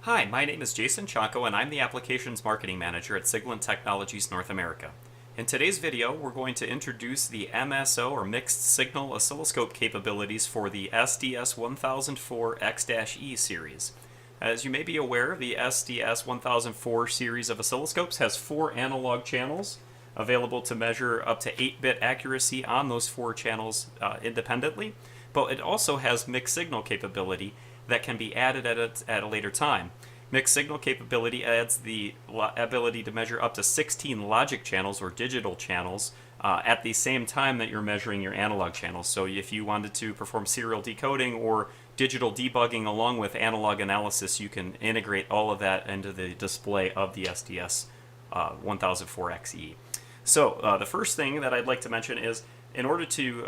Hi, my name is Jason Chacko and I'm the Applications Marketing Manager at SIGLENT Technologies North America. In today's video, we're going to introduce the MSO or Mixed Signal Oscilloscope capabilities for the SDS1004X-E series. As you may be aware, the SDS1004 series of oscilloscopes has 4 analog channels available to measure up to 8-bit accuracy on those 4 channels independently, but it also has mixed signal capability that can be added at a later time. Mixed signal capability adds the ability to measure up to 16 logic channels or digital channels at the same time that you're measuring your analog channels. So if you wanted to perform serial decoding or digital debugging along with analog analysis, you can integrate all of that into the display of the SDS1004X-E. So the first thing that I'd like to mention is in order to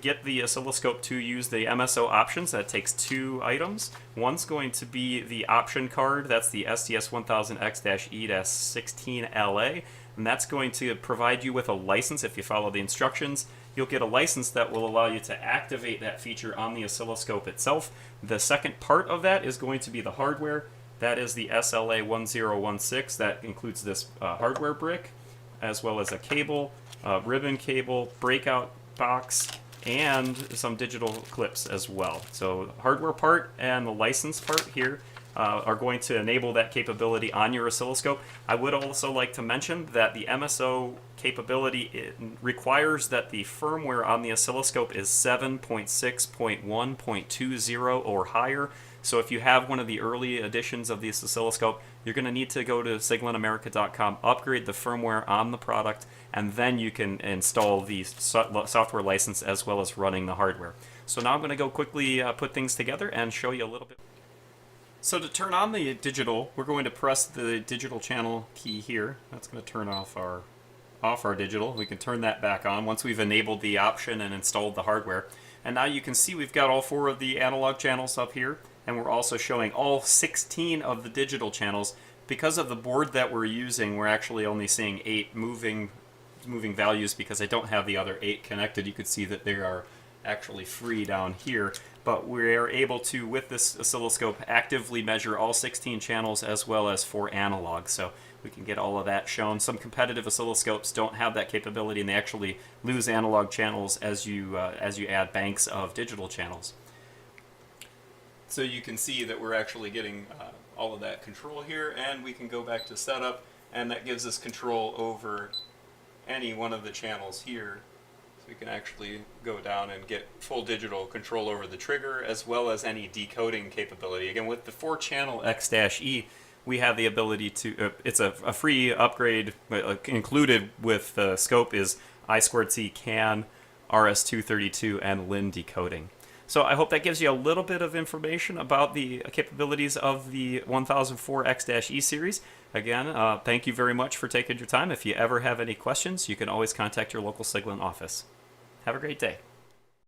get the oscilloscope to use the MSO options, that takes 2 items. One's going to be the option card, that's the SDS1000X-E-16LA, and that's going to provide you with a license. If you follow the instructions, you'll get a license that will allow you to activate that feature on the oscilloscope itself. The second part of that is going to be the hardware. That is the SLA1016. That includes this hardware brick, as well as a cable, ribbon cable, breakout box, and some digital clips as well. So the hardware part and the license part here are going to enable that capability on your oscilloscope. I would also like to mention that the MSO capability requires that the firmware on the oscilloscope is 7.6.1.20 or higher. So if you have one of the early editions of this oscilloscope, you're going to need to go to SigLentAmerica.com, upgrade the firmware on the product, and then you can install the software license as well as running the hardware. So now I'm going to go quickly put things together and show you a little bit. So to turn on the digital, we're going to press the digital channel key here. That's going to turn off our digital. We can turn that back on once we've enabled the option and installed the hardware. And now you can see we've got all 4 of the analog channels up here, and we're also showing all 16 of the digital channels. Because of the board that we're using, we're actually only seeing 8 moving values because I don't have the other 8 connected. You could see that they are actually free down here, but we're able to, with this oscilloscope, actively measure all 16 channels as well as 4 analog, so we can get all of that shown. Some competitive oscilloscopes don't have that capability, and they actually lose analog channels as you add banks of digital channels. So you can see that we're actually getting all of that control here, and we can go back to setup, and that gives us control over any one of the channels here. So we can actually go down and get full digital control over the trigger as well as any decoding capability. Again, with the 4-channel X-E, we have the ability to, it's a free upgrade. Included with the scope is I2C CAN, RS-232, and LIN decoding. So I hope that gives you a little bit of information about the capabilities of the 1004X-E series. Again, thank you very much for taking your time. If you ever have any questions, you can always contact your local SIGLENT office. Have a great day.